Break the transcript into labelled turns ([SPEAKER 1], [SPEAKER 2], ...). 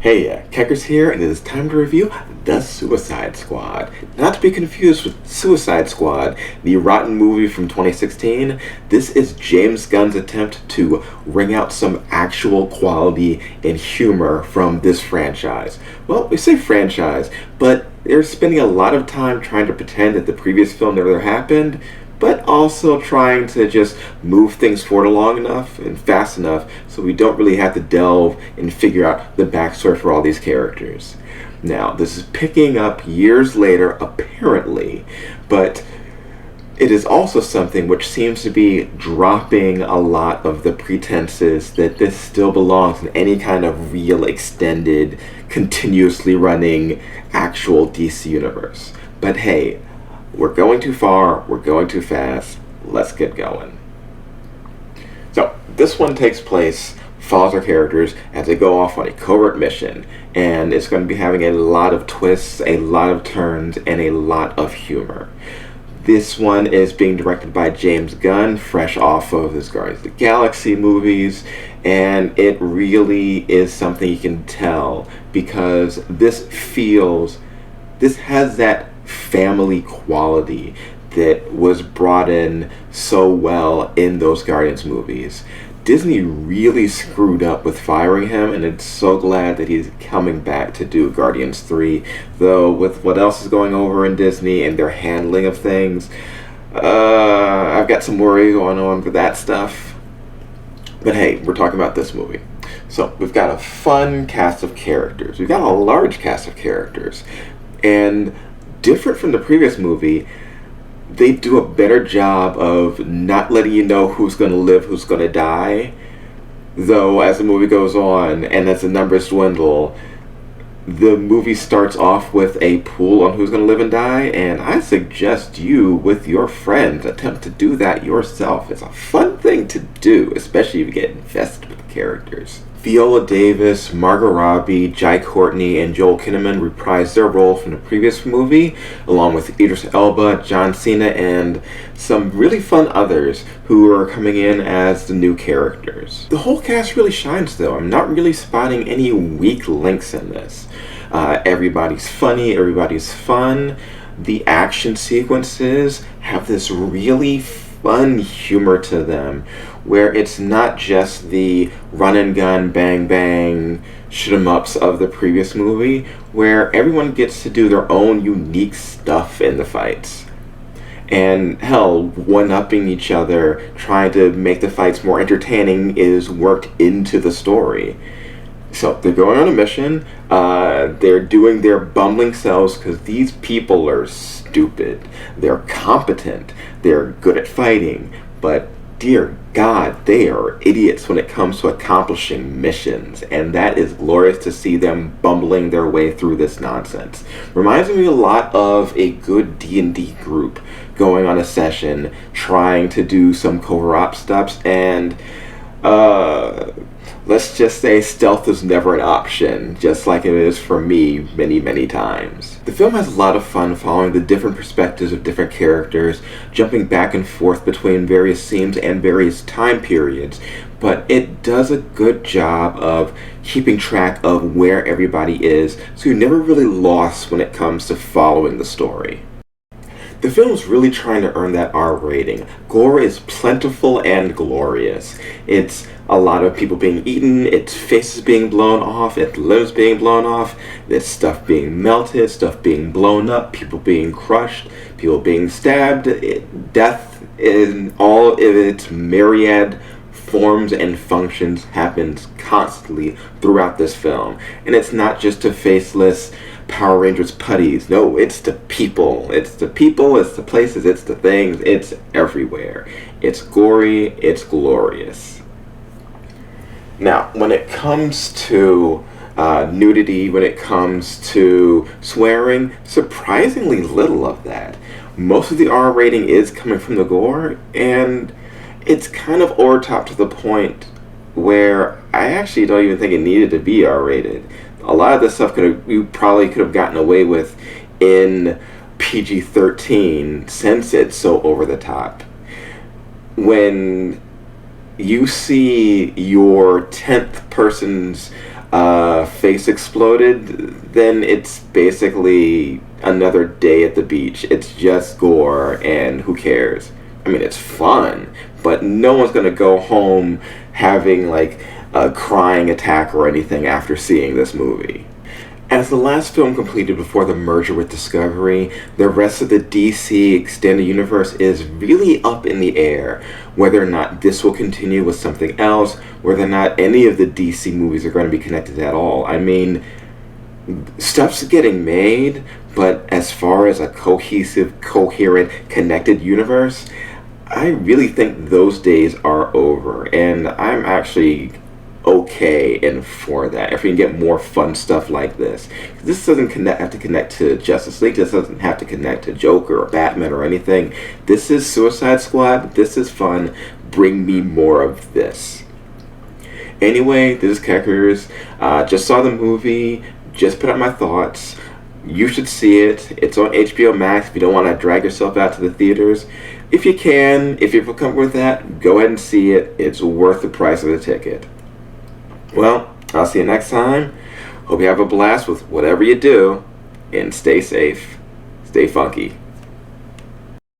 [SPEAKER 1] Hey, Keckers here, and it is time to review The Suicide Squad. Not to be confused with Suicide Squad, the rotten movie from 2016. This is James Gunn's attempt to wring out some actual quality and humor from this franchise. Well, we say franchise, but they're spending a lot of time trying to pretend that the previous film never happened, but also trying to just move things forward long enough and fast enough so we don't really have to delve and figure out the backstory for all these characters. Now, this is picking up years later, apparently, but it is also something which seems to be dropping a lot of the pretenses that this still belongs in any kind of real, extended, continuously running actual DC universe. But hey, we're going too far, we're going too fast, let's get going. So, this one takes place, follows our characters as they go off on a covert mission, and it's going to be having a lot of twists, a lot of turns, and a lot of humor. This one is being directed by James Gunn, fresh off of his Guardians of the Galaxy movies, and it really is something you can tell because this has that family quality that was brought in so well in those Guardians movies. Disney really screwed up with firing him, and it's so glad that he's coming back to do Guardians 3. Though, with what else is going over in Disney and their handling of things, I've got some worry going on with that stuff. But hey, we're talking about this movie. So, we've got a fun cast of characters. We've got a large cast of characters. And different from the previous movie, they do a better job of not letting you know who's going to live, who's going to die. Though, as the movie goes on and as the numbers dwindle, the movie starts off with a pool on who's going to live and die, and I suggest you, with your friends, attempt to do that yourself. It's a fun thing to do, especially if you get invested with the characters. Viola Davis, Margot Robbie, Jai Courtney, and Joel Kinnaman reprised their role from the previous movie, along with Idris Elba, John Cena, and some really fun others who are coming in as the new characters. The whole cast really shines, though. I'm not really spotting any weak links in this. Everybody's funny, everybody's fun. The action sequences have this really fun humor to them, where it's not just the run and gun, bang bang, shoot 'em ups of the previous movie, where everyone gets to do their own unique stuff in the fights. And hell, one-upping each other, trying to make the fights more entertaining is worked into the story. So they're going on a mission, they're doing their bumbling selves because these people are stupid. They're competent, they're good at fighting, but dear God, they are idiots when it comes to accomplishing missions, and that is glorious to see them bumbling their way through this nonsense. Reminds me a lot of a good D&D group going on a session, trying to do some covert ops stuff, and let's just say stealth is never an option, just like it is for me many, many times. The film has a lot of fun following the different perspectives of different characters, jumping back and forth between various scenes and various time periods, but it does a good job of keeping track of where everybody is, so you're never really lost when it comes to following the story. The film's really trying to earn that R rating. Gore is plentiful and glorious. It's a lot of people being eaten, it's faces being blown off, it's limbs being blown off, it's stuff being melted, stuff being blown up, people being crushed, people being stabbed. Death in all of its myriad forms and functions happens constantly throughout this film. And it's not just to faceless Power Rangers putties. No, it's the people. It's the people, it's the places, it's the things, it's everywhere. It's gory, it's glorious. Now, when it comes to nudity, when it comes to swearing, surprisingly little of that. Most of the R rating is coming from the gore, and it's kind of over top to the point where I actually don't even think it needed to be R rated. A lot of this stuff you probably could have gotten away with in PG-13 since it's so over the top. When you see your 10th person's face exploded, then it's basically another day at the beach. It's just gore, and who cares? I mean, it's fun, but no one's gonna go home having like a crying attack or anything after seeing this movie. As the last film completed before the merger with Discovery, the rest of the DC Extended Universe is really up in the air. Whether or not this will continue with something else, whether or not any of the DC movies are going to be connected at all. I mean, stuff's getting made, but as far as a cohesive, coherent, connected universe, I really think those days are over. And I'm actually okay and for that if we can get more fun stuff like this. This doesn't have to connect to Justice League. This doesn't have to connect to Joker or Batman or anything. This is Suicide Squad. This is fun. Bring me more of this. Anyway, this is Keckers. Just saw the movie. Just put out my thoughts. You should see it. It's on HBO Max if you don't want to drag yourself out to the theaters. If you can, if you're comfortable with that, go ahead and see it. It's worth the price of the ticket. Well, I'll see you next time. Hope you have a blast with whatever you do, and stay safe. Stay funky.